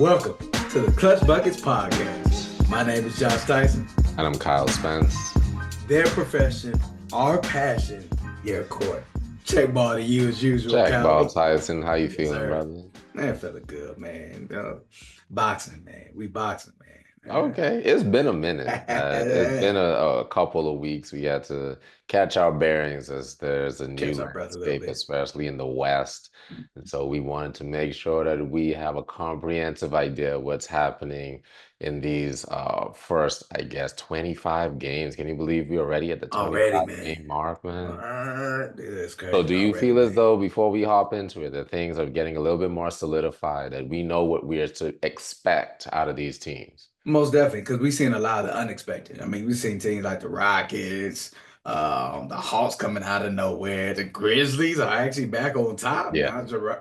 Welcome to the Clutch Buckets Podcast. My name is Josh Tyson. And I'm Kyle Spence. Their profession, our passion, your court. Check ball to you as usual, Jack Kyle. Bob Tyson, how you Yes, feeling, sir. brother? Man, feeling good, man. Boxing, man. We boxing, man. Okay, it's been a minute. It's been a couple of weeks. We had to catch our bearings as there's a new Catch our breath a little landscape, bit. especially in the West. And so we wanted to make sure that we have a comprehensive idea of what's happening in these first, I guess, 25 games. Can you believe we're already at the Already, 25 man. game mark, man? Dude, that's So crazy. do you Already, feel as man. though before we hop into it, that things are getting a little bit more solidified, that we know what we are to expect out of these teams? Most definitely, because we've seen a lot of the unexpected. I mean, we've seen teams like the Rockets, the Hawks coming out of nowhere. The Grizzlies are actually back on top. Yeah,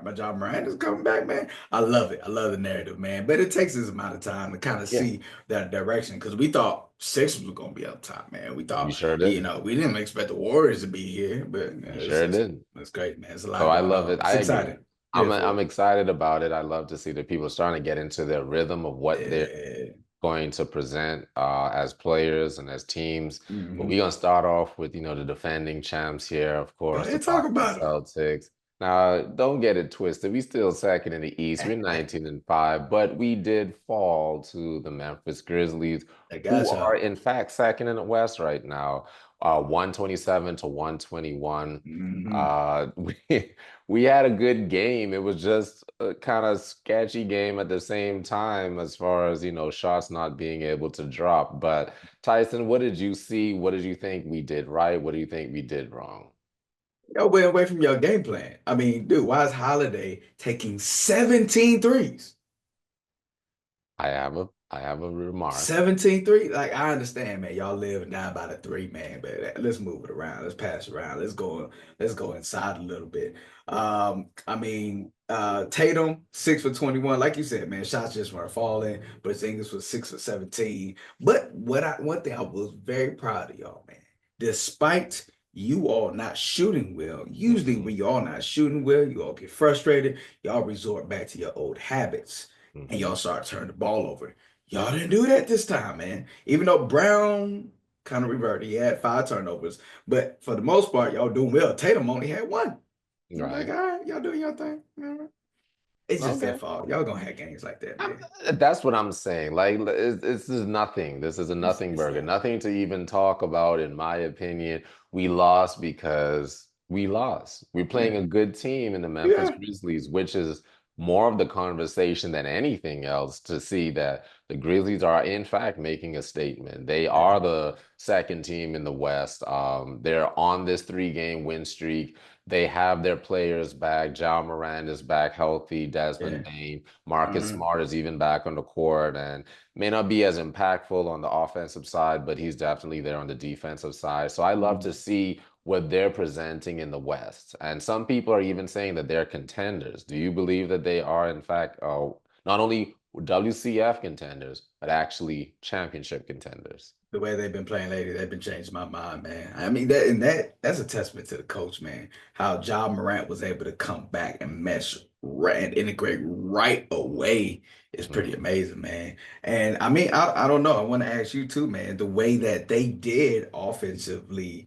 My John Miranda's coming back, man. I love it. I love the narrative, man. But it takes this amount of time to kind of yeah, see that direction because we thought Sixers was going to be up top, man. We we thought, sure did. we didn't expect the Warriors to be here, but We sure did. it's great, man. It's a So lot I going love on. it. It's I agree. exciting. Here for I'm it. excited about it. I love to see that people are starting to get into their rhythm of what they're Yeah. going to present as players and as teams. But we're Mhm. gonna start off with, the defending champs here, of Go course, the ahead, talk Boston about it. Celtics. Now, don't get it twisted. We still second in the East. We're 19-5, but we did fall to the Memphis Grizzlies, I who got are y'all. in fact second in the West right now, 127 to 121. Hmm. Uh, we we had a good game. It was just a kind of sketchy game at the same time as far as, shots not being able to drop. But Tyson, what did you see? What did you think we did right? What do you think we did wrong? Y'all went away from your game plan. I mean, dude, why is Holiday taking 17 threes? I have a remark. 17 threes? Like, I understand, man. Y'all live and die by the three, man. But let's move it around. Let's pass it around. Let's go inside a little bit. I mean, Tatum, 6 for 21. Like you said, man, shots just weren't falling. But Zingis was 6 for 17. But one thing I was very proud of y'all, man. Despite you all not shooting well, usually Hmm. when you all not shooting well, you all get frustrated, y'all resort back to your old habits and Hmm. y'all start turning the ball over. Y'all didn't do that this time, man. Even though Brown kind of reverted, he had 5 turnovers, but for the most part, y'all doing well. Tatum only had one. I'm like, Right. all right, y'all doing your thing. All right. It's just their Okay. fault. Y'all gonna have games like that, I'm, man. that's what I'm saying. Like, this is nothing. This is a nothing It's burger. not. Nothing to even talk about, in my opinion. We lost because we lost. We're playing Yeah. a good team in the Memphis Yeah. Grizzlies, which is more of the conversation than anything else to see that the Grizzlies are, in fact, making a statement. They Yeah. are the second team in the West. They're on this 3-game win streak. They have their players back. Ja Morant is back healthy. Yeah. Desmond Bane. Marcus Mhm. Smart is even back on the court and may not be as impactful on the offensive side, but he's definitely there on the defensive side. So I love to Mhm. see what they're presenting in the West. And some people are even saying that they're contenders. Do you believe that they are, in fact, not only WCF contenders, but actually championship contenders? The way they've been playing lately, they've been changing my mind, man. I mean that's a testament to the coach, man. How Ja Morant was able to come back and mesh and integrate right away is pretty Mhm. amazing, man. And I mean, I don't know. I want to ask you too, man. The way that they did offensively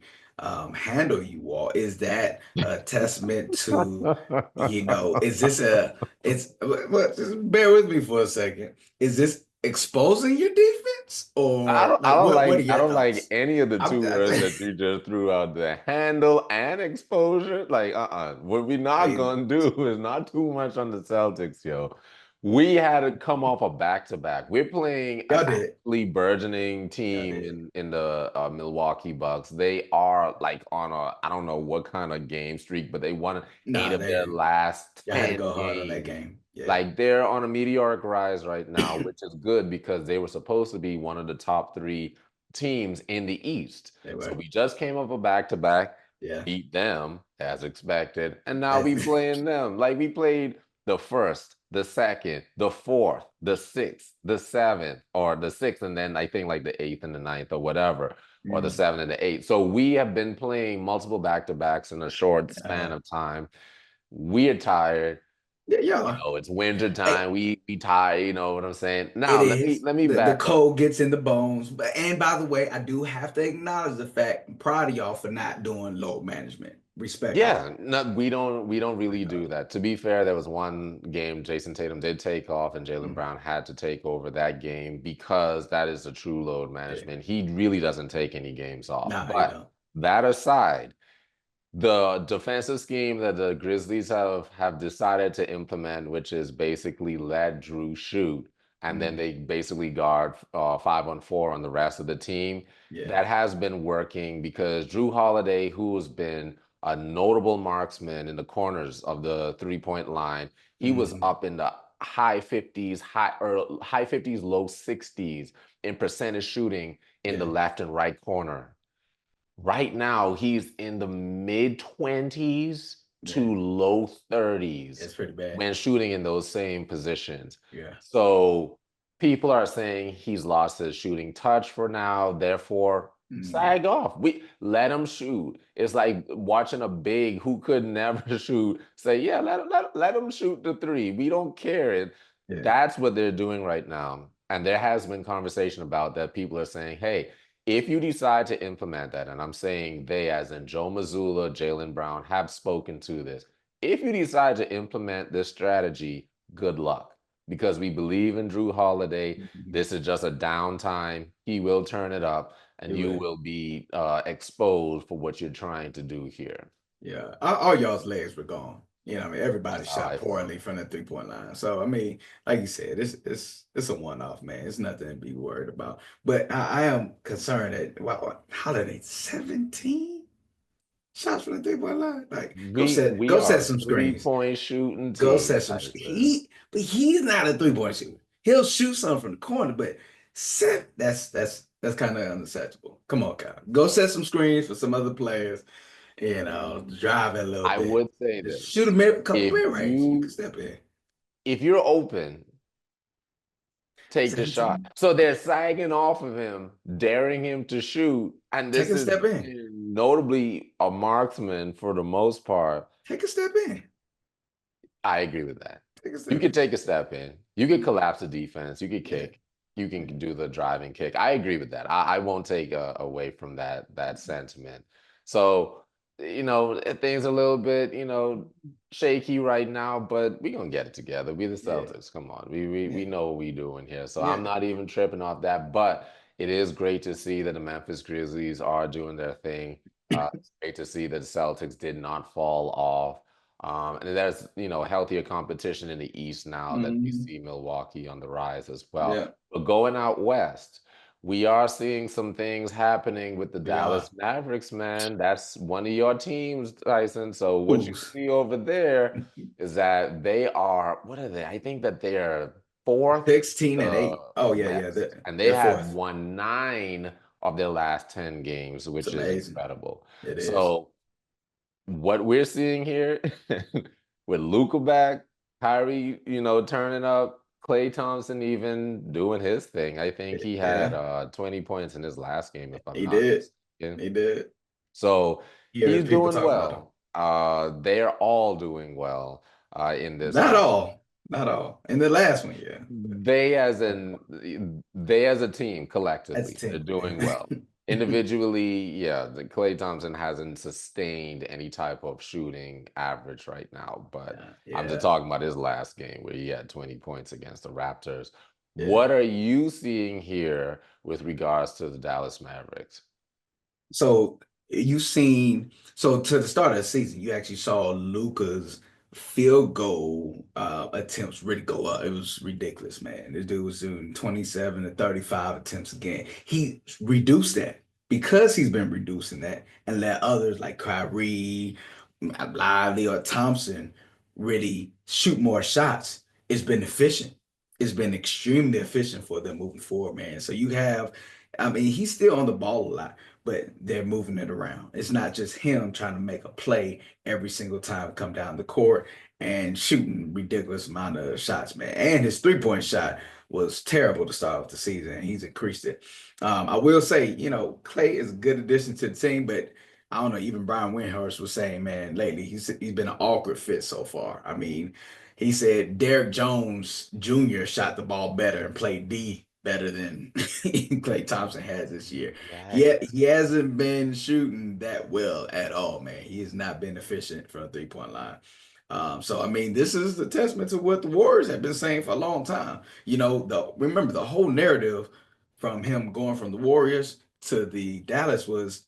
handle you all, is that a testament to, is this it's just bear with me for a second. Is this exposing your defense I or don't I like don't what are like I your don't like thoughts? any of the I'm, two words that you just threw out there. Handle and exposure. Like, what we not I gonna do is not too much on the Celtics, yo. We had to come off a back-to-back. We're playing an y'all did. actually burgeoning Y'all team did. in the Milwaukee Bucks. They are like on a, I don't know what kind of game streak, but they won 8 Nah, of their they last y'all had to 10 go hard on that games. game. Yeah. Like, they're on a meteoric rise right now, which is good because they were supposed to be one of the top 3 teams in the East. They So were. we just came up a back-to-back, Yeah. beat them as expected, and now we That's playing them. Like, we played the first, the second, the fourth, the sixth, the seventh, or the sixth, and then I think like the eighth and the ninth or whatever, or the mm, seventh and the eighth. So we have been playing multiple back-to-backs in a short span uh, of time. We're tired. Yeah, yeah. It's winter Hey, time. We tired, you know what I'm saying? it Now is. let me The back up. cold gets in the bones. But and by the way, I do have to acknowledge the fact, I'm proud of y'all for not doing load management. Respectfully. Yeah, no, we don't really do that. To be fair, there was one game Jason Tatum did take off, and Jaylen Mm, Brown had to take over that game because that is a true load yeah. management. He really doesn't take any games off. Nah, you But don't. that aside, the defensive scheme that the Grizzlies have decided to implement, which is basically let Drew shoot, and then Mm, they basically guard 5-on-4 on the rest of the team. yeah. That has been working because Drew Holiday, who has been a notable marksman in the corners of the three-point line, he was Mm, up in the high 50s, low 60s in percentage shooting in the yeah. left and right corner. Right now, he's in the mid 20s Yeah. to low 30s It's pretty bad. when shooting in those same positions. Yeah. So people are saying he's lost his shooting touch for now, therefore Mm, sag off. We let him shoot. It's like watching a big who could never shoot say, yeah, let him shoot the three. We don't care. yeah. That's what they're doing right now. And there has been conversation about that. People are saying, hey, if you decide to implement that, and I'm saying they, as in Joe Mazzulla, Jaylen Brown, have spoken to this. If you decide to implement this strategy, good luck. Because we believe in Drew Holiday. Mhm. This is just a downtime. He will turn it up, It and you will. will be exposed for what you're trying to do here. Yeah. All y'all's legs were gone. You know, what I mean, everybody That's how shot I felt. poorly from the 3-point line. So I mean, like you said, it's a one-off, man. It's nothing to be worried about. But I am concerned that wow, Holiday 17 shots from the 3-point line. Like, We go set are some screens. 3-point shooting Go team, set some. Tyson. But he's not a 3-point shooter. He'll shoot some from the corner, but that's kind of unacceptable. Come on, Kyle. Go set some screens for some other players. Drive it a little I bit. would say Just this. shoot a couple If mid range. You can you step in. if you're open, take the shot. 17. So they're sagging off of him, daring him to shoot. And Take this a is step in. notably a marksman for the most part. Take a step in. I agree with that. Take a You step could in. take a step in. You could collapse the defense. You could Yeah. kick. You Yeah. can do the driving kick. I agree with that. I won't take away from that sentiment. So, things a little bit, shaky right now, but we're gonna get it together. We the Yeah. Celtics. Come on. We Yeah. know what we doing here. So I'm Yeah. not even tripping off that. But it is great to see that the Memphis Grizzlies are doing their thing. It's great to see that the Celtics did not fall off. And there's, healthier competition in the East now that we Mhm. see Milwaukee on the rise as well. Yeah. But going out west, we are seeing some things happening with the We are. Dallas Mavericks, man. That's one of your teams, Tyson. So what you Who's see over there is that they are, what are they? I think that they are fourth 16 and uh, 8. Oh yeah, yeah. west, and they They're have fourth. won 9 of their last 10 games, It's which is amazing. incredible. It is. So what we're seeing here with Luka back, Kyrie, turning up, Klay Thompson even doing his thing. I think he had Yeah, 20 points in his last game, if I'm he not did. mistaken. He did. So Yeah, he's people doing talk about him. well. They're all doing well in this Not final. all. Not all. In the last one, yeah. But They as a team as a collectively, they're team, doing well. Individually, yeah, the Klay Thompson hasn't sustained any type of shooting average right now, but I'm just Yeah. talking about his last game where he had 20 points against the Raptors. Yeah. What are you seeing here with regards to the Dallas Mavericks? So you seen so to the start of the season, you actually saw Luca's field goal attempts really go up. It was ridiculous, man. This dude was doing 27 to 35 attempts a game. He reduced that because he's been reducing that and let others like Kyrie, Lively, or Thompson really shoot more shots. It's been efficient. It's been extremely efficient for them moving forward, man. So you have, I mean, he's still on the ball a lot, but they're moving it around. It's not just him trying to make a play every single time come down the court and shooting ridiculous amount of shots, man. And his 3-point shot was terrible to start off the season, and he's increased it. I will say, Clay is a good addition to the team, but I don't know. Even Brian Windhorst was saying, man, lately he's been an awkward fit so far. I mean, He said Derrick Jones Jr. shot the ball better and played D better than Klay Thompson has this year. He Yes. hasn't been shooting that well at all, man. He has not been efficient from the three-point line. So I mean, this is the testament to what the Warriors have been saying for a long time. You know, remember the whole narrative from him going from the Warriors to the Dallas was,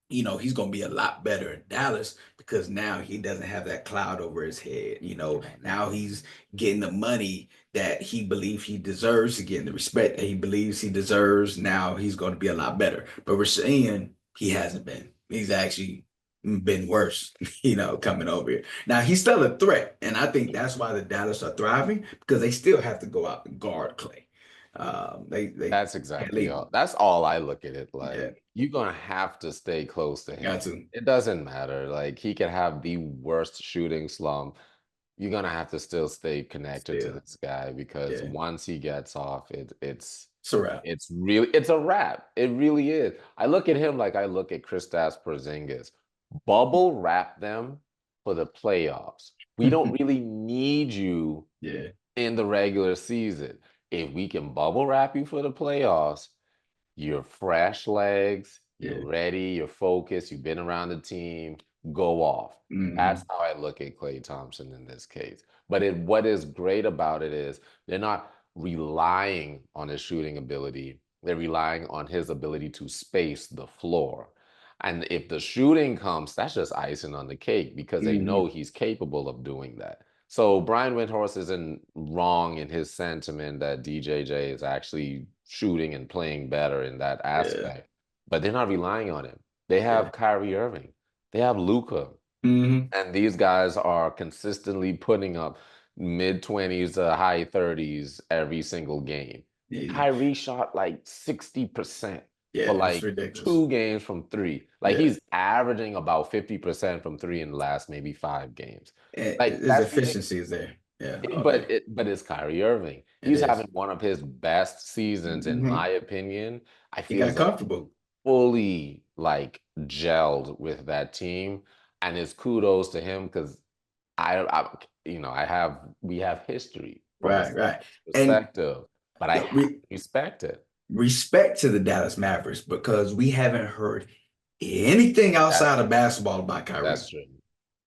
you know, he's going to be a lot better in Dallas because now he doesn't have that cloud over his head. You know, Yeah. now he's getting the money that he believes he deserves to get, the respect that he believes he deserves. Now he's going to be a lot better. But we're saying he hasn't been. He's actually been worse, you know, coming over here. Now he's still a threat. And I think that's why the Dallas are thriving because they still have to go out and guard Clay. They That's can't exactly leave all. him. That's all I look at it Yeah, like. You're gonna have to stay close to got him. to It doesn't matter. Like he could have the worst shooting slump. You're gonna have to still stay connected to still. this guy because Yeah. once he gets off, It's a wrap. it's a wrap. It really is. I look at him like I look at Kristaps Porzingis. Bubble wrap them for the playoffs. We don't really need you Yeah, in the regular season. If we can bubble wrap you for the playoffs, you're fresh legs, you're yeah. ready, you're focused, you've been around the team, go off. That's Hmm. how I look at Klay Thompson in this case. But what is great about it is they're not relying on his shooting ability. They're relying on his ability to space the floor. And if the shooting comes, that's just icing on the cake because they know Hmm. he's capable of doing that. So Brian Windhorst isn't wrong in his sentiment that DJJ is actually shooting and playing better in that Yeah, aspect, but they're not relying on him. They yeah. have Kyrie Irving, they have Luca, Hmm. and these guys are consistently putting up mid 20s to high 30s every single game. Yeah, Kyrie shot like 60% yeah, for it's like ridiculous. 2 games from three. Like Yeah, he's averaging about 50% from three in the last maybe 5 games. and Like his that's ridiculous. efficiency is there. Yeah, all But day. it's Kyrie Irving. It He's is. having one of his best seasons, in Hmm. my opinion. I He feel got as though comfortable. fully like gelled with that team, and it's kudos to him because I have we have history from a Right, Celtics right. And perspective, but I yeah, have to respect it. respect to the Dallas Mavericks because we haven't heard anything That's outside of basketball about Kyrie. that's true.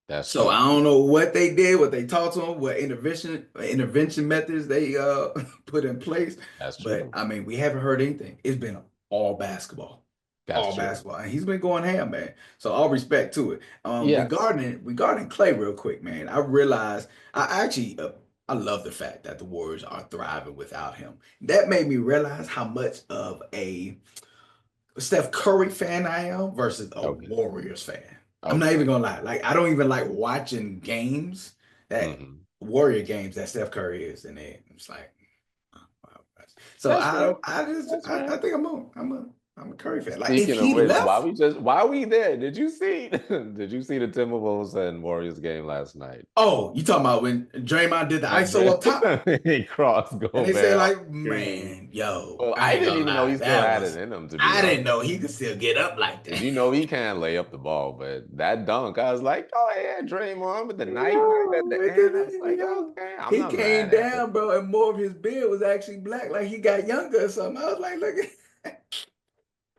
That's So true. I don't know what they did, what they taught to him, what intervention methods they put in place. That's But true. I mean, we haven't heard anything. It's been all basketball, That's all true. basketball, and he's been going ham, man. So all respect to it. Yes. Regarding Clay, real quick, man. I realized I actually I love the fact that the Warriors are thriving without him. That made me realize how much of a Steph Curry fan I am versus a Okay. Warriors fan. I'm not even Okay. gonna lie. Like I don't even like watching games that Hmm. Warrior games that Steph Curry is in it. It's like, oh, wow. So That's fair. That's I fair. think I'm a Curry fan. Like if Speaking of he which, left, why we there? Did you see did you see the Timberwolves and Warriors game last night? oh, you talking about when Draymond did the And ISO then up top, he crossed and they say Gobert off like, the screen. man, yo, Well, I I ain't didn't gonna even know lie, he still that had it was in him, to be I didn't honest. know he could still get up like Because that. you know he can't lay up the ball, but that dunk, I was like, oh yeah, Draymond with the knife at Yo, the with end. I was the, like, yo, okay, I'm he not mad came at it. down, bro, and more of his beard was actually black, like he got younger or something. I was like, look at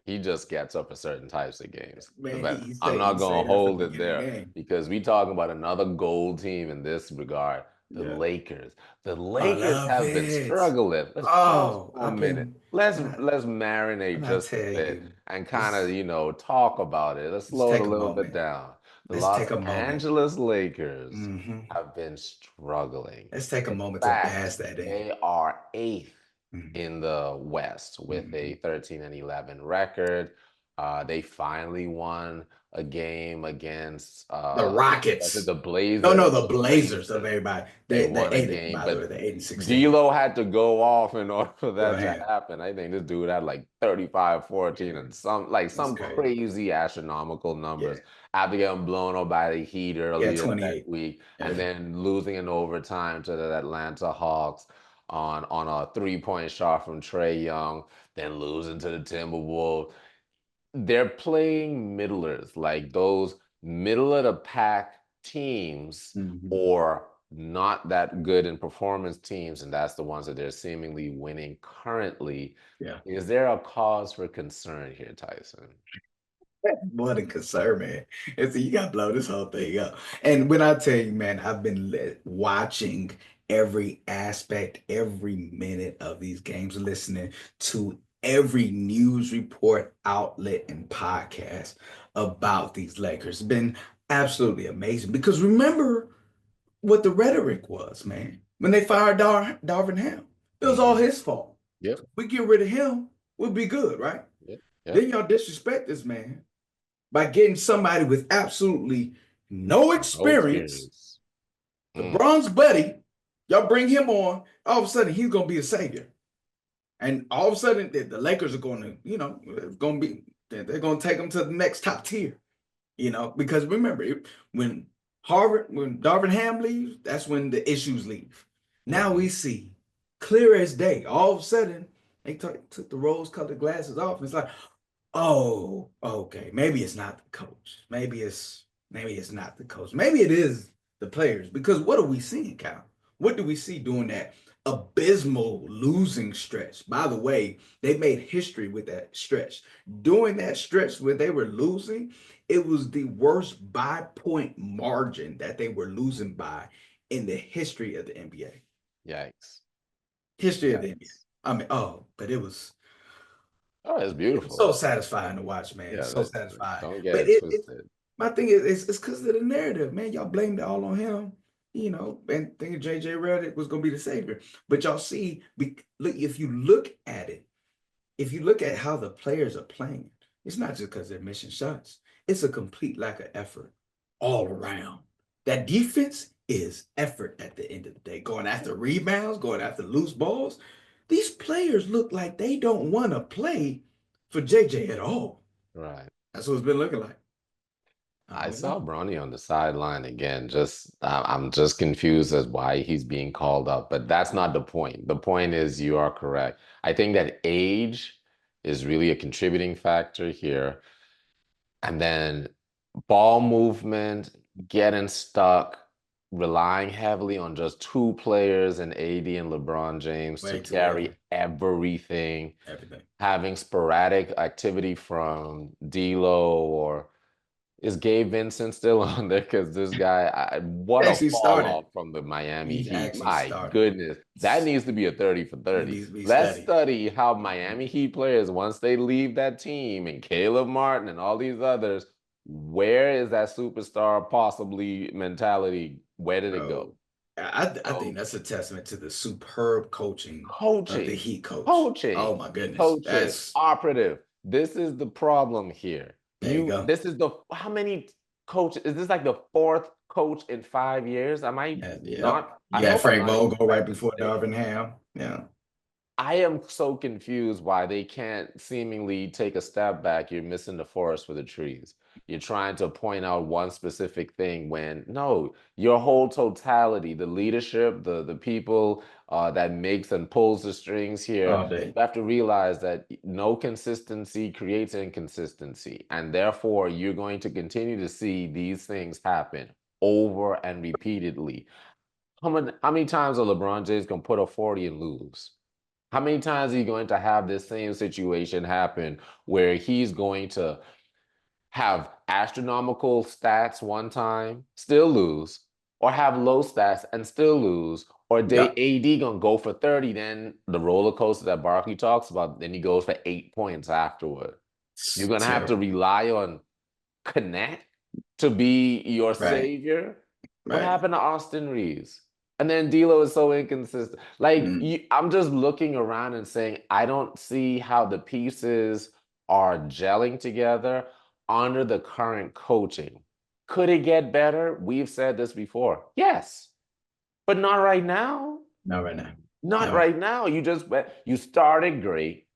He just gets up for certain types of games. man, But I'm he not gonna say that for the hold it beginning of the there game. because we talking about another gold team in this regard, the Yeah, Lakers. The I Lakers love have been it. struggling. Let's pause Oh, for a minute. Let's and let's marinate I just a tell bit you, and kind of, let's talk about it. Let's let's slow it a take a little bit moment. down. The Let's Los take a moment. Angeles Lakers Hmm. have been struggling. Let's take a In moment to fact, bask that in. they are eighth Hmm. in the West with a Hmm. 13-11 record. They finally won a game against The was it Rockets. the No, Blazers? no, the The Blazers of Blazers. everybody. They They won a ate it, game, by the way. but They ate in 16. D'Lo had to go off in order for Go that to ahead. happen. I think this dude had like 35, 14, Yeah, and some like that's some crazy. crazy astronomical numbers Yeah. after getting blown up by the Heat Yeah, earlier that 28. week, and Yeah. then losing in overtime to the Atlanta Hawks on a 3-point shot from Trey Young, then losing to the Timberwolves. They're playing middlers, like those middle of the pack teams Hmm. or not that good in performance teams, and that's the ones that they're seemingly winning currently. Yeah. Is there a cause for concern here, Tyson? More than concern, man. And so you got to blow this whole thing up. And when I tell you, man, I've been watching every aspect, every minute of these games, listening to every news report, outlet, and podcast about these Lakers. It's been absolutely amazing because remember what the rhetoric was, man. When they fired Darvin Ham, it was all Hmm. his fault. Yep. We get rid of him, we'll be good, right? Yep. Yep. Then y'all disrespect this man by getting somebody with absolutely no No experience, experience. Mm. LeBron's buddy. Y'all bring him on. All of a sudden, he's gonna be a savior, and all of a sudden, the Lakers are going to, going to be, they're going to take them to the next top tier. Because remember, when Darvin Ham leaves, that's when the issues leave. Now Hmm. we see clear as day. All of a sudden, they took the rose-colored glasses off. It's like, oh, okay. Maybe it's not the coach. Maybe it's not the coach. Maybe it is the players. Because what are we seeing, Cal? What do we see during that abysmal losing stretch? By the way, they made history with that stretch. During that stretch where they were losing, it was the worst by point margin that they were losing by in the history of the NBA. Yikes. History of the Yikes. NBA. I mean, oh, but Oh, it's it was so beautiful. satisfying to watch, man. Yeah, So satisfying. don't get But it it twisted. my thing is it's because of the narrative, man. Y'all blamed it all on him, and thinking JJ Redick was gonna be the savior. But y'all see, look, if you look at how the players are playing, it's not just because they're missing shots. It's a complete lack of effort all around. That defense is effort at the end of the day. Going after rebounds, going after loose balls. These players look like they don't want to play for JJ at all. Right. That's what it's been looking like. I I don't saw know. Bronny on the sideline again. I'm just confused as why he's being called up, but that's not the point. The point is you are correct. I think that age is really a contributing factor here. And then ball movement, getting stuck, relying heavily on just two players and AD and LeBron James to Way too heavy. carry everything, Everything. having sporadic activity from D'Lo or is Gabe Vincent still on there? Because this guy, what a Actually fall started. off from the Miami He's Heat. actually My starting. goodness. That needs to be a 30 for It 30. needs to be Let's studied. study how Miami Heat players, once they leave that team, and Caleb Martin and all these others, where is that superstar possibly mentality? Where did it go? Bro, I think So that's a testament to the superb coaching of the coaching, Heat coach. coaching, Oh my goodness. coaching, operative. This is the problem here. There you go. This is the how many coaches? Is this like the fourth coach in 5 years? Am I Yeah, yep. not? You I had hope I'm Frank not Vogel right incorrect in before saying Darvin Ham. Yeah. I am so confused why they can't seemingly take a step back. You're missing the forest for the trees. You're trying to point out one specific thing when no, your whole totality, the leadership, the people that makes and pulls the strings here, All day. you have to realize that no consistency creates inconsistency, and therefore you're going to continue to see these things happen over and repeatedly. How many times are LeBron James gonna put up 40 and lose? How many times are you going to have this same situation happen where he's going to have astronomical stats one time, still lose, or have low stats and still lose, or Yep. AD gonna go for 30, then the roller coaster that Barkley talks about, then he goes for 8 points afterward. You're It's gonna have to terrible. rely on Connect to be your Right. savior. What Right. happened to Austin Reeves? And then D'Lo is so inconsistent. Like Mm. I'm just looking around and saying I don't see how the pieces are gelling together under the current coaching. Could it get better? We've said this before. Yes, but not right now. Not right now. Not No. right now. You started great.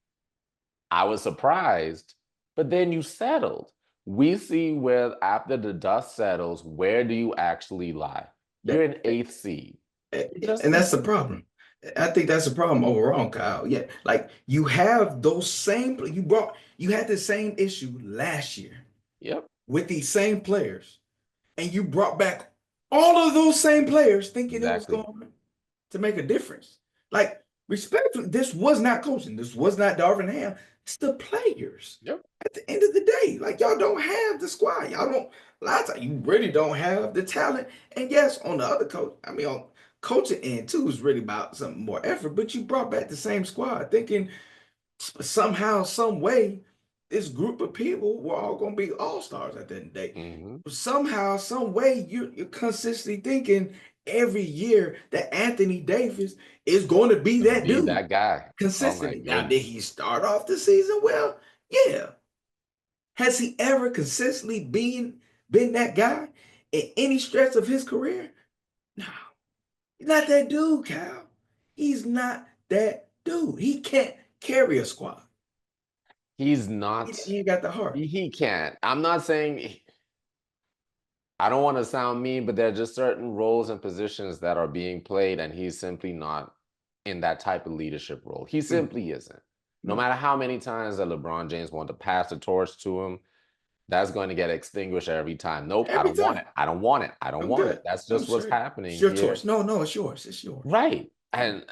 I was surprised, but then you settled. We see where after the dust settles, where do you actually lie? You're That, an eighth seed. You just and that's the problem. I think that's the problem overall, Kyle. Yeah, like you have those same you had the same issue last year yep. with these same players, and you brought back All of those same players thinking it was Exactly. going to make a difference. Like, respectfully, this was not coaching. This was not Darvin Ham. It's the players. Yep. At the end of the day, like y'all don't have the squad. Y'all don't. A lot of times, you really don't have the talent. And yes, on the other coach, I mean, on coaching end too is really about something more effort. But you brought back the same squad, thinking somehow, some way, this group of people were all going to be all stars at the end of the day. Hmm. Somehow, some way, you're consistently thinking every year that Anthony Davis is going to be Gonna that be dude that guy. Oh my consistently. Now, did goodness. he start off the season well? Yeah. Has he ever consistently been that guy in any stretch of his career? No. He's not that dude, Cal. He's not that dude. He can't carry a squad. He's He, not. he ain't got the heart. He can't. I'm not saying. I don't want to sound mean, but there are just certain roles and positions that are being played, and he's simply not in that type of leadership role. He Mm, simply isn't. No no. matter how many times that LeBron James want to pass the torch to him, that's going to get extinguished every time. Nope, I Every don't want time. it. I don't want it. I don't I'm want it. good. That's I'm just what's straight. It's happening your here. torch. No, no, it's yours. It's yours. Right. Yeah. And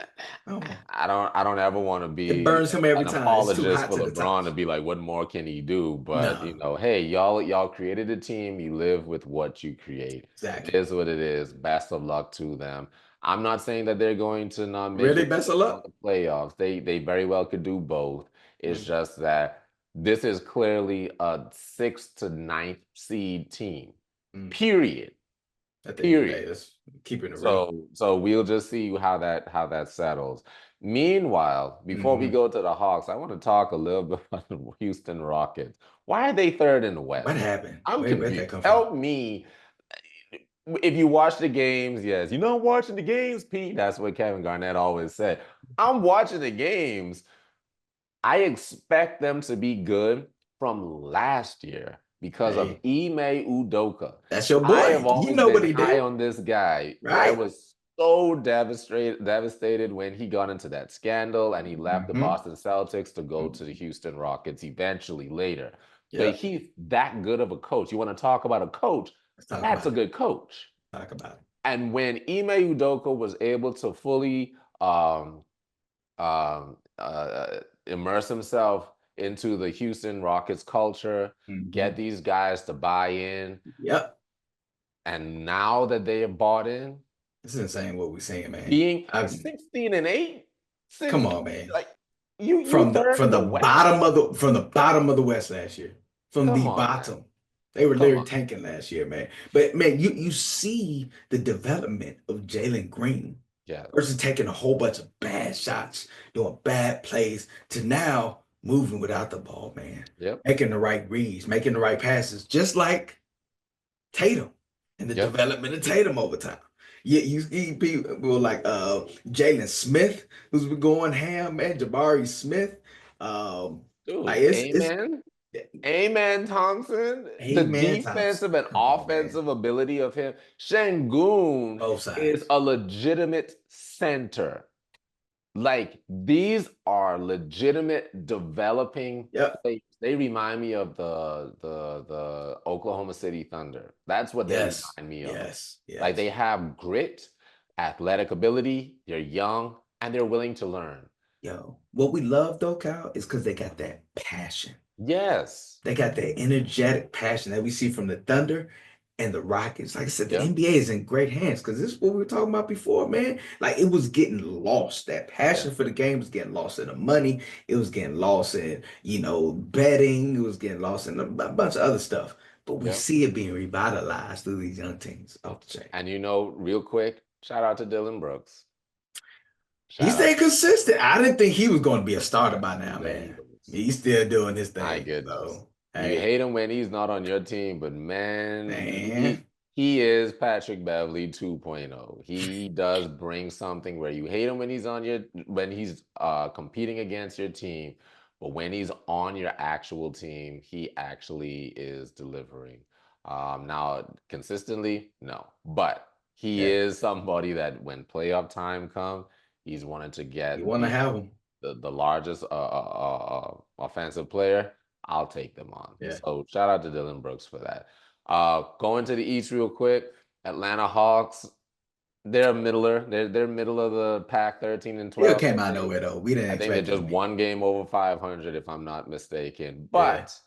I don't want I don't ever want to it. It be burns him every an time. It's too apologist hot for to the LeBron to touch. be like, what more can he do? But No, hey, y'all created a team. You live with what you create. It exactly. is what it is. Best of luck to them. I'm not saying that they're going to not make Really, it best of to luck. the playoffs. They very well could do both. It's Mm, just that this is clearly a sixth to ninth seed team. mm. Period. At the end of the day, Period. that's keeping it real. So we'll just see how that settles. Meanwhile, before we Hmm. go to the Hawks, I want to talk a little bit about the Houston Rockets. Why are they third in the What West? happened? I'm Where'd that confused. come from? Help me. If you watch the games, yes, you know I'm watching the games, Pete. That's what Kevin Garnett always said. I'm watching the games. I expect them to be good from last year because of Hey, Ime Udoka. that's your I have boy. You always know what been he high did, on this guy. I right? was so devastated when he got into that scandal and he left the Hmm. Boston Celtics to go to the Houston Rockets eventually later. But Yep. he's that good of a coach. You want to talk about a coach? Let's talk That's a about it. good coach. Talk about it. And when Ime Udoka was able to fully immerse himself into the Houston Rockets culture, get Hmm. these guys to buy in. Yep. And now that they have bought in, It's insane what we're saying, man. being I 16-8, come sitting on, man. like you From the third from in the the West? bottom of the West last year. From Come the on, man. bottom. They were Come literally on. tanking last year, man. But man, you see the development of Jalen Green versus Yes. taking a whole bunch of bad shots, doing bad plays, to now moving without the ball, man. Yep. Making the right reads, making the right passes, just like Tatum and the Yep. development of Tatum over time. You see people like Jalen Smith, who's been going ham, man, Jabari Smith. Like Dude, it's amen. Amen, Thompson. The Amen Thompson. defensive and Come on, man. offensive ability of him. Şengün Both is sides. a legitimate center. Like these are legitimate developing Yep. players. They remind me of the Oklahoma City Thunder. That's what they Yes. remind me of. Yes. Like Yes. they have grit, athletic ability, they're young, and they're willing to learn. Yo, what we love though, Kyle, is because they got that passion. Yes. They got that energetic passion that we see from the Thunder and the Rockets. Like I said, the Yep. NBA is in great hands because this is what we were talking about before, man. Like it was getting lost. That Yeah. passion for the game was getting lost in the money. It was getting lost in, betting. It was getting lost in a bunch of other stuff. But we Yep. see it being revitalized through these young teams off the chain. And real quick, shout out to Dylan Brooks. He Shout out stayed to consistent. I didn't think he was going to be a starter by now, Dylan man. Brooks. He's still doing his My thing. goodness. So, You hey, hate him when he's not on your team, but man, man. he is Patrick Beverly 2.0. He does bring something where you hate him when he's competing against your team, but when he's on your actual team, he actually is delivering. Now consistently, no, but he Yeah, is somebody that when playoff time comes, he's wanted to you get want to have him. the largest offensive player, I'll take them on. Yeah. So shout out to Dylan Brooks for that. Going to the East real quick. Atlanta Hawks, they're a middler. They're middle of the pack, 13 and Still 12, came I out of think. nowhere though. We didn't I think they're expect just them. one game over 500, if I'm not mistaken. Yeah. But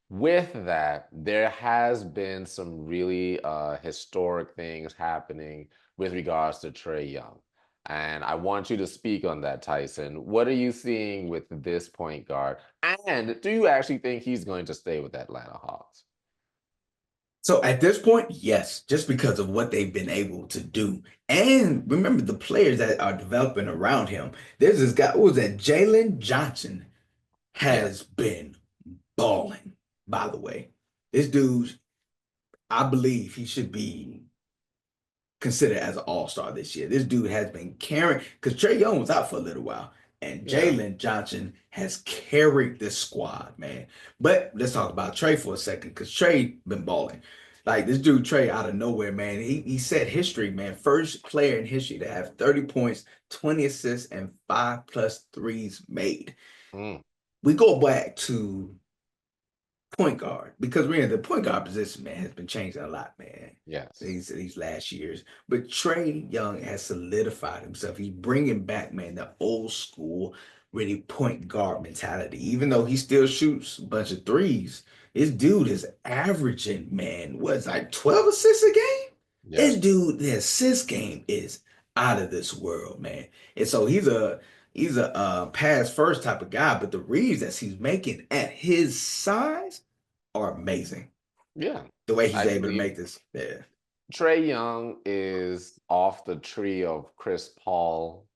with that, there has been some really historic things happening with regards to Trey Young. And I want you to speak on that, Tyson. What are you seeing with this point guard? And do you actually think he's going to stay with the Atlanta Hawks? So at this point, yes, just because of what they've been able to do. And remember the players that are developing around him. There's this guy, who was that? Jalen Johnson has Yes. been balling, by the way. This dude, I believe he should be considered as an all-star this year. This dude has been carrying because Trey Young was out for a little while, and Yeah. Jalen Johnson has carried this squad, man. But let's talk about Trey for a second, because Trey been balling. Like this dude Trey out of nowhere, man. He set history, man. First player in history to have 30 points, 20 assists, and 5+ threes made. Mm, We go back to point guard, because we're in the point guard position, man, has been changing a lot, man. yes. These last years, but Trey Young has solidified himself. He's bringing back, man, the old school, really point guard mentality. Even though he still shoots a bunch of threes, this dude is averaging, man, what's like 12 assists a game. This Yes. dude, the assist game is out of this world, man. And so he's a pass first type of guy, but the reads that he's making at his size are amazing. Yeah. The way he's I able to believe make this, yeah, Trey Young is off the tree of Chris Paul.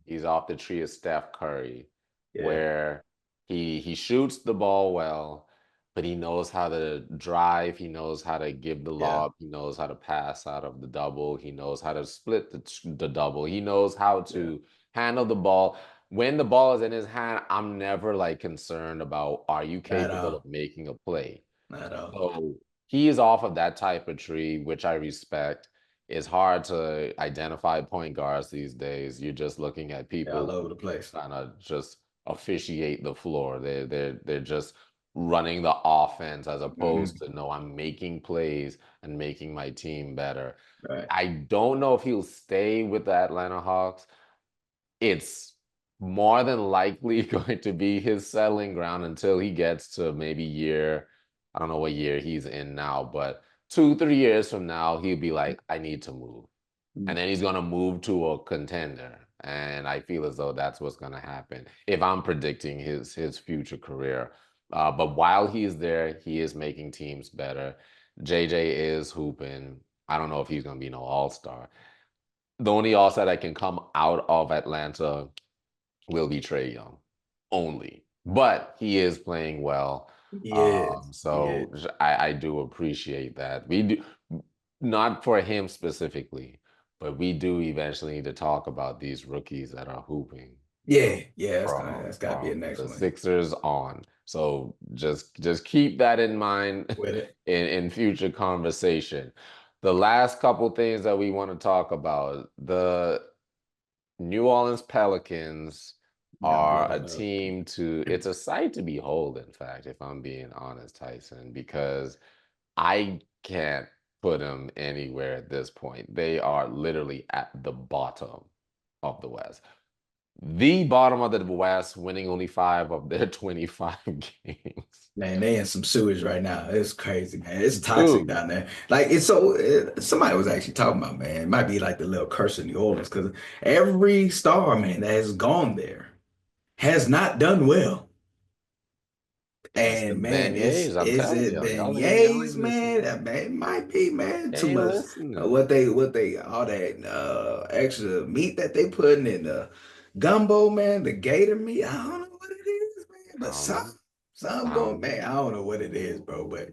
He's off the tree of Steph Curry, yeah, where he shoots the ball well, but he knows how to drive. He knows how to give the yeah, lob. He knows how to pass out of the double. He knows how to split the double. He knows how yeah, to handle the ball. When the ball is in his hand, I'm never like concerned about are you not at capable of all, making a play? not at all. So he is off of that type of tree, which I respect. It's hard to identify point guards these days. You're just looking at Yeah, all people over who the place. kind of just officiate the floor. They're just running the offense as opposed Hmm. to no, I'm making plays and making my team better. Right. I don't know if he'll stay with the Atlanta Hawks. It's more than likely going to be his settling ground until he gets to maybe I don't know what year he's in now, but 2, 3 years from now, he'll be like, I need to move. And then he's going to move to a contender. And I feel as though that's what's going to happen if I'm predicting his future career. But while he's there, he is making teams better. JJ is hooping. I don't know if he's going to be no all-star. The only all-star that can come out of Atlanta will be Trey Young only, but he is playing well. He is. He So is. I do appreciate that. We do not for him specifically, but we do eventually need to talk about these rookies that are hooping Yeah, yeah. That's gotta be a from next the one Sixers on. So just keep that in mind with it. in future conversation. The last couple things that we want to talk about, the New Orleans Pelicans You gotta pull are a that up. team to it's a sight to behold, in fact, if I'm being honest, Tyson, because I can't put them anywhere at this point. They are literally at the bottom of the West. The bottom of the West, winning only 5 of their 25 games. Man, they in some sewage right now. It's crazy, man. It's toxic Dude, down there. Like it's so. Somebody was actually talking about, man. It might be like the little curse of New Orleans, because every star, man, that has gone there has not done well. it's And them man, beignets. I'm is telling it you, y'all beignets, ain't man? listening. That man, it might be, man. Too Ain't much. listening. What they all that extra meat that they putting in the gumbo, man. The gator meat. I don't know what it is, man. I But don't know. some I going, don't man. I don't know what it is, bro. But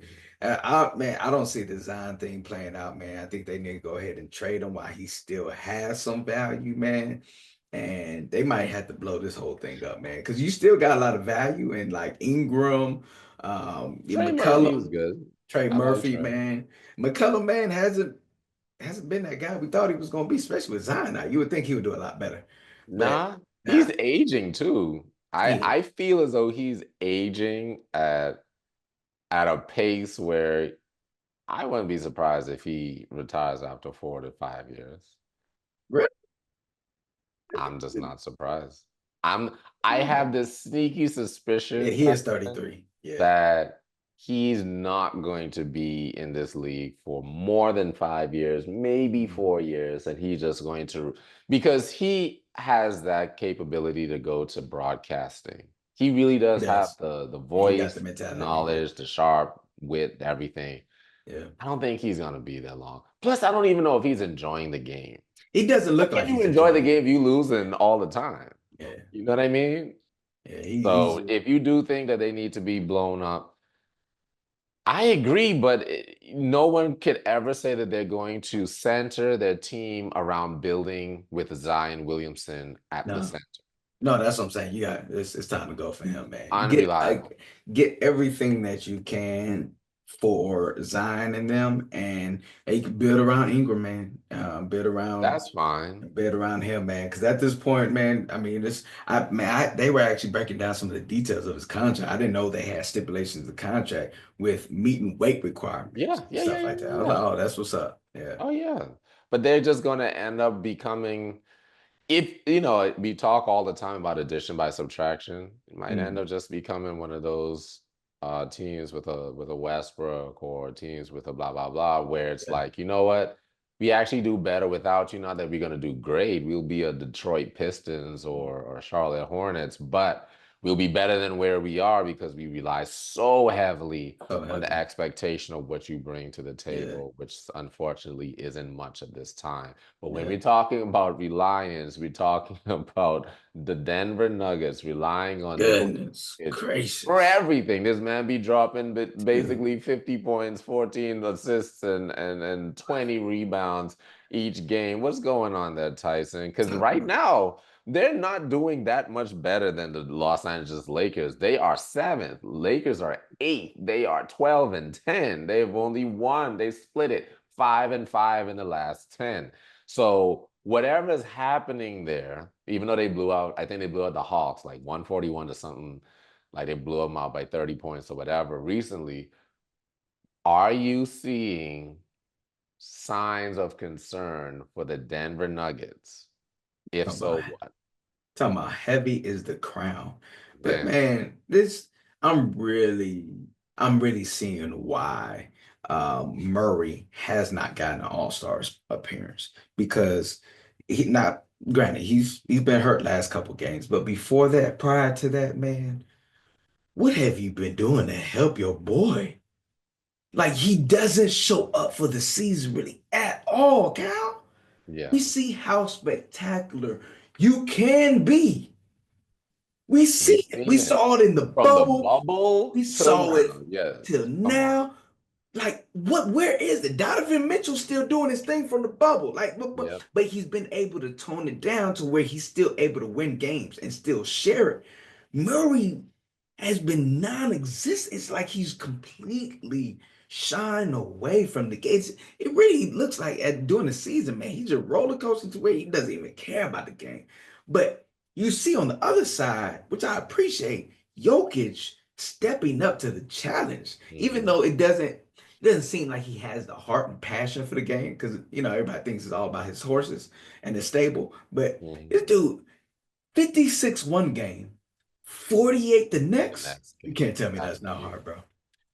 man, I don't see the Zion thing playing out, man. I think they need to go ahead and trade him while he still has some value, man. And they might have to blow this whole thing up, man, because you still got a lot of value in like Ingram, Trey Murphy is McCullum, good. Trey I like Murphy, Trey. man. McCullum, man, hasn't been that guy we thought he was going to be, especially with Zion. Now, you would think he would do a lot better, but Nah, nah, he's aging too. I yeah, I feel as though he's aging at a pace where I wouldn't be surprised if he retires after 4 to 5 years. Really? I'm just not surprised. I'm I have this sneaky Yeah, suspicion, he is Tyson, 33. Yeah. that he's not going to be in this league for more than 5 years, maybe Mhm. 4 years, and he's just going to because he has that capability to go to broadcasting. He really He does have does. the He got the voice, the mentality. Yeah. knowledge, the sharp wit, everything. Yeah. I don't think he's gonna be that long. Plus, I don't even know if he's enjoying the game. He doesn't How look can like you he's enjoy the enjoying it. game if you losing all the time? Yeah. You know what I mean? Yeah. So if you do think that they need to be blown up, I agree, but no one could ever say that they're going to center their team around building with Zion Williamson at the No. center. No, that's what I'm saying. You got it's time to go for him, man. Unreliable. Get everything that you can for Zion and them, and you can build around Ingram, man. That's fine. Build around him, man. Because at this point, man, I mean, they were actually breaking down some of the details of his contract. I didn't know they had stipulations of the contract with meet and weight requirements Yeah, and yeah, yeah, stuff yeah, like that. I yeah, was like, yeah. oh, that's what's up. Yeah. Oh yeah. But they're just gonna end up becoming if you know, we talk all the time about addition by subtraction. It might end Mm, up just becoming one of those teams with a Westbrook or teams with a blah blah blah, where it's yeah. like, you know what, we actually do better without you. Not that we're gonna do great. We'll be a Detroit Pistons or Charlotte Hornets, but we'll be better than where we are because we rely so heavily So on the heavy. expectation of what you bring to the Yeah. table, which unfortunately isn't much at this time. But when Yeah. we're talking about reliance, we're talking about the Denver Nuggets relying on Nikola Goodness Jokic for gracious. everything. This man be dropping Dude. basically 50 points, 14 assists, and 20 rebounds each game. What's going on there, Tyson? Because Talk right about now, they're not doing that much better than the Los Angeles Lakers. They are seventh. Lakers are eighth. They are 12 and 10. They've only won. They split it 5 and 5 in the last 10. So whatever is happening there, even though they blew out, I think they blew out the Hawks like 141 to something, like they blew them out by 30 points or whatever recently. Are you seeing signs of concern for the Denver Nuggets? If talking about so, what? talking about heavy is the crown. But Man, man, this I'm really I'm really seeing why Murray has not gotten an All-Star appearance because he not granted he's been hurt last couple games, but before that, prior to that, man, what have you been doing to help your boy? Like he doesn't show up for the season really at all, Cal. We yeah. see how spectacular you can be. We We've see it. We seen it saw it in the from the bubble. We bubble till saw it now. Yes. till Come on. now. Like, what? Where is it? Donovan Mitchell still doing his thing from the bubble. Like, Yep. but he's been able to tone it down to where he's still able to win games and still share it. Murray has been non-existent. It's like he's completely shying away from the games. It really looks like at during the season, man, he's a roller coaster to where he doesn't even care about the game. But you see on the other side, which I appreciate, Jokic stepping up to the challenge, even Hmm. though it doesn't seem like he has the heart and passion for the game because everybody thinks it's all about his horses and the stable. But Hmm. this dude, 56 one game, 48 the The next. next You game. can't tell me I that's not mean, hard, bro.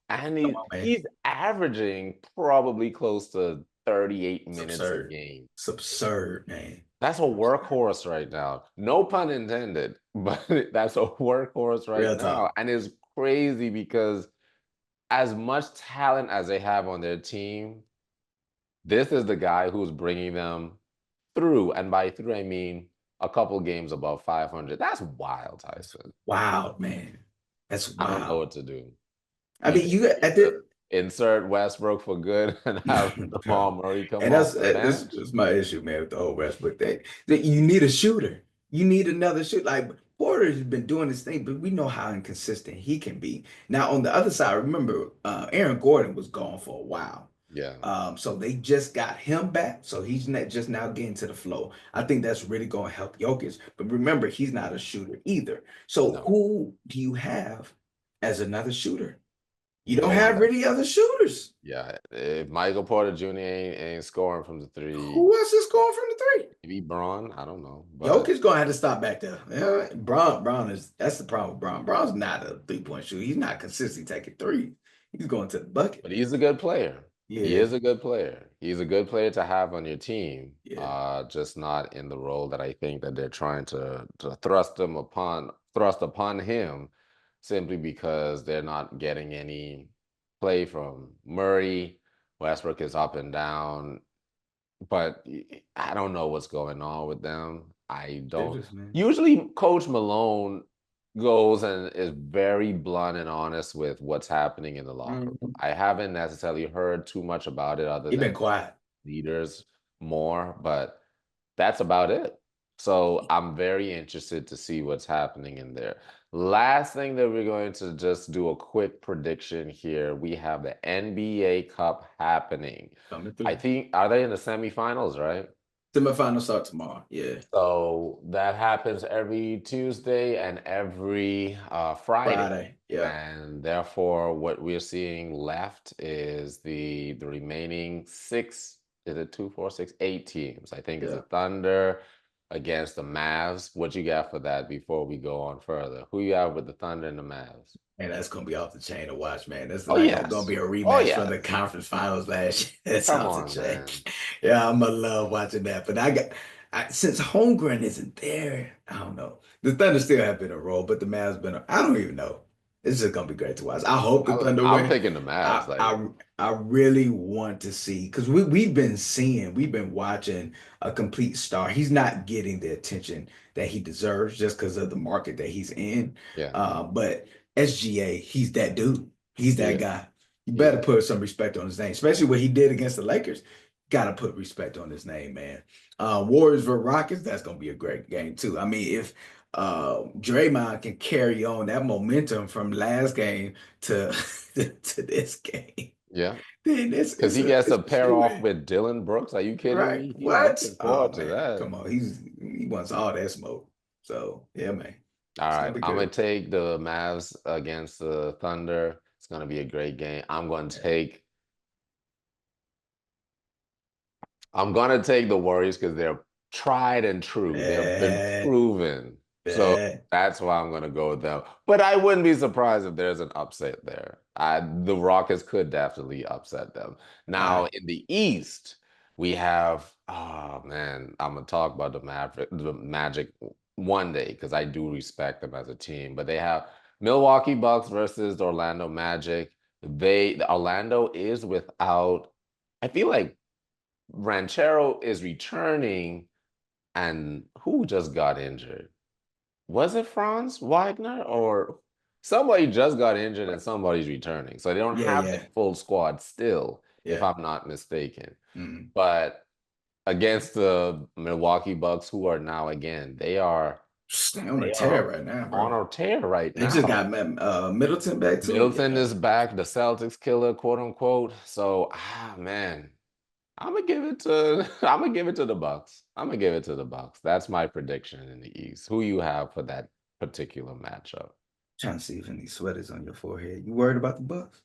and Come on, man. he's averaging probably close to 38 It's minutes a absurd. game. It's absurd, man. That's a workhorse right now. No pun intended, but that's a workhorse right Real now. talk. And it's crazy because as much talent as they have on their team, this is the guy who's bringing them through. And by through, I mean a couple games above 500. That's wild, That's Tyson. wild, man. That's I don't know wild. what to do. I You mean, think you they at need to the insert Westbrook for good and have bro. Jamal Murray come And off that's the this bench? is my issue, man, with the whole Westbrook thing. That you need a shooter. You need another shooter. Like Porter's been doing this thing, but we know how inconsistent he can be. Now, on the other side, remember, Aaron Gordon was gone for a while. Yeah, So they just got him back. So he's not just now getting to the flow. I think that's really going to help Jokic. But remember, he's not a shooter either. So no. who do you have as another shooter? You don't No one have does. really other shooters. Yeah, if Michael Porter Jr. ain't scoring from the three, Who else is scoring from the three? maybe Braun, I don't know, but Jokic gonna have to stop back there. Yeah, Brown is that's the problem with Brown. Brown's not a 3-point shooter. He's not consistently taking three. He's going to the bucket. he's a good player. He Yeah, is a good player. He's a good player to have on your team. yeah. Just not in the role that I think that they're trying to thrust upon him, simply because they're not getting any play from Murray. Westbrook is up and down. But I don't know what's going on with them. I don't. Difference, man. Usually, Coach Malone goes and is very blunt and honest with what's happening in the locker room. Mhm. I haven't necessarily heard too much about it other He been than quiet. leaders more, but that's about it. So I'm very interested to see what's happening in there. Last thing that we're going to just do a quick prediction here. We have the NBA Cup happening. Coming I through. think, are they in the semifinals, right? Semifinals start tomorrow. Yeah, So that happens every Tuesday and every Friday. Friday. Yeah, And therefore, what we're seeing left is the remaining six, is it two, four, six, 8 teams? I think it's the yeah. Thunder against the Mavs. What you got for that before we go on further? Who you have with the Thunder and the Mavs? And that's gonna be off the chain to watch, man. That's Oh, like gonna yes. be a Oh, rematch from the yes. conference finals last year. That's Come off the on, chain. man. Yeah, I'm gonna love watching that. But since Holmgren isn't there, I don't know. The Thunder still have been a role, but the Mavs been. I don't even know. It's just gonna be great to watch. I hope the Thunder I'm win. picking the Mavs. I Like, I I really want to see because we've been watching a complete star. He's not getting the attention that he deserves just because of the market that he's in. yeah, But SGA, he's that dude. He's he that is. guy. You He better is. put some respect on his name, especially what he did against the Lakers. Got to put respect on his name, man. Warriors versus Rockets, that's gonna be a great game too. I mean, if Draymond can carry on that momentum from last game to to this game, Yeah. then Because he gets it's to a pair off shoe-in. with Dylan Brooks. Are you kidding Right? me? He's What? looking Oh forward to man, that. come on. He wants all that smoke. So yeah, man, All it's right. gonna be I'm going good. to take the Mavs against the Thunder. It's going to be a great game. I'm going to take the Warriors because they're tried and true. They've been Bad, proven. So bad. that's why I'm going to go with them. But I wouldn't be surprised if there's an upset there. The Rockets could definitely upset them. All Now, right. in the East, we have, oh man, I'm going to talk about the Magic one day because I do respect them as a team. But they have Milwaukee Bucks versus the Orlando Magic. The Orlando is without, I feel like Ranchero is returning, and who just got injured? Was it Franz Wagner or somebody just got injured and somebody's returning? So they don't Yeah, have a yeah, full squad still, if yeah. I'm not mistaken. Mm. But against the Milwaukee Bucks, who are now again, they are Stay on a they are tear right now, on bro. a tear right They just now. got Middleton back too. Middleton Yeah. is back, the Celtics killer, quote unquote. So man, I'm gonna give it to the Bucks. I'm gonna give it to the Bucks. That's my prediction in the East. Who you have for that particular matchup? Trying to see if any sweaters on your forehead. You worried about the Bucks?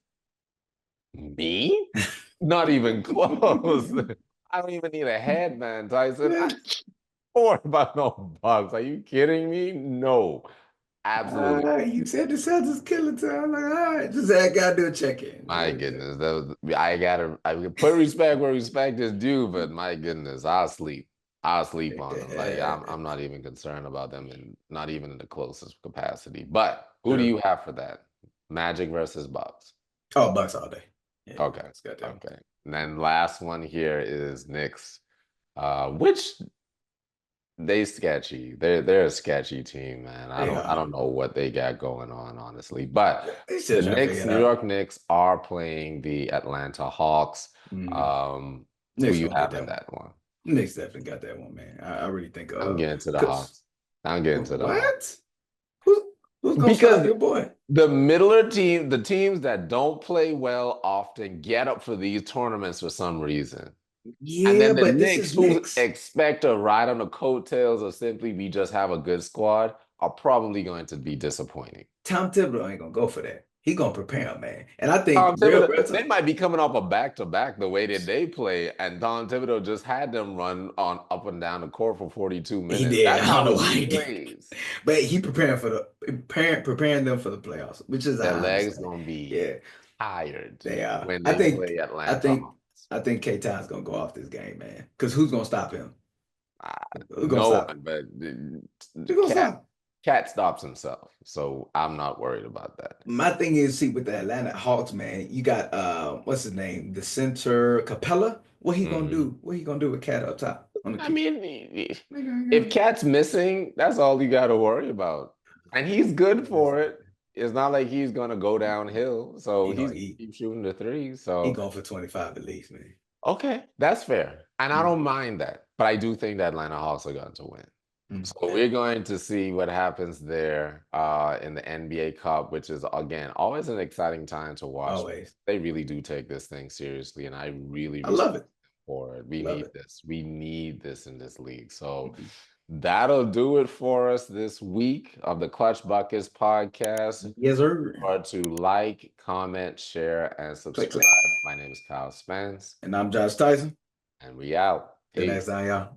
Me? Not even close. I don't even need a headband, Tyson. I don't worry about no Bucks. Are you kidding me? No, absolutely. You said the Celtics killing time. I'm like, all right, just I gotta do a check-in. My goodness, I put respect where respect is due, but my goodness, I'll sleep. I'll sleep on them. Like I'm not even concerned about them, and not even in the closest capacity. But who do True. you have for that? Magic versus Bucks. Oh, Bucks all day. Yeah, Okay, Bucks got them. okay. And then last one here is Knicks, which they sketchy. They're a sketchy team, man. I They don't I are. don't know what they got going on, honestly. But They the still trying to figure Knicks, it New out. York Knicks, are playing the Atlanta Hawks. Mm. Um, who Knicks you gonna get have in that one. that one? Knicks definitely got that one, man. I really think I'm getting to the cause Hawks. I'm getting to the Hawks what? Who's gonna stop because your boy? the teams that don't play well often get up for these tournaments for some reason. And Yeah, then the but this Knicks, is who Knicks. expect to ride on the coattails or simply we just have a good squad, are probably going to be disappointing. Tom Thibodeau ain't gonna go for that. he gonna prepare him, man. And I think Tom Thibodeau, real they talk, might be coming off a back-to-back the way that they play, and Tom Thibodeau just had them run on up and down the court for 42 he minutes. did. That's I don't how know why he he did, plays. but he preparing them for the playoffs, which is Their I legs understand. gonna be Yeah, tired they are. when I they think play I Atlanta. think I think K Town's gonna go off this game, man. Because who's gonna stop him? Who's gonna No stop him? one, but Who's gonna Cat stop him? Cat stops himself, so I'm not worried about that. My thing is, see, with the Atlanta Hawks, man, you got what's his name? The center Capella. What he gonna Hmm. do? What he gonna do with Cat up top on the I key? mean, if Nigga, Cat's missing, that's all you got to worry about, and he's good for listen, it. It's not like he's gonna go downhill, so he he's gonna gonna eat. keep shooting the three. He So going for 25 at least, man. okay, that's fair, and I Mm, don't mind that. But I do think that Atlanta Hawks are going to win. mm. So we're going to see what happens there in the NBA Cup, which is again always an exciting time to watch. Always. They really do take this thing seriously, and I really I love respect it. them for it. We Love need it. this. We need this in this league. So Mhm. that'll do it for us this week of the Clutch Buckets podcast. Yes, sir. Remember to like, comment, share, and Click, subscribe. click. My name is Kyle Spence, And I'm Josh Tyson. and we out. Till next Peace. time, y'all.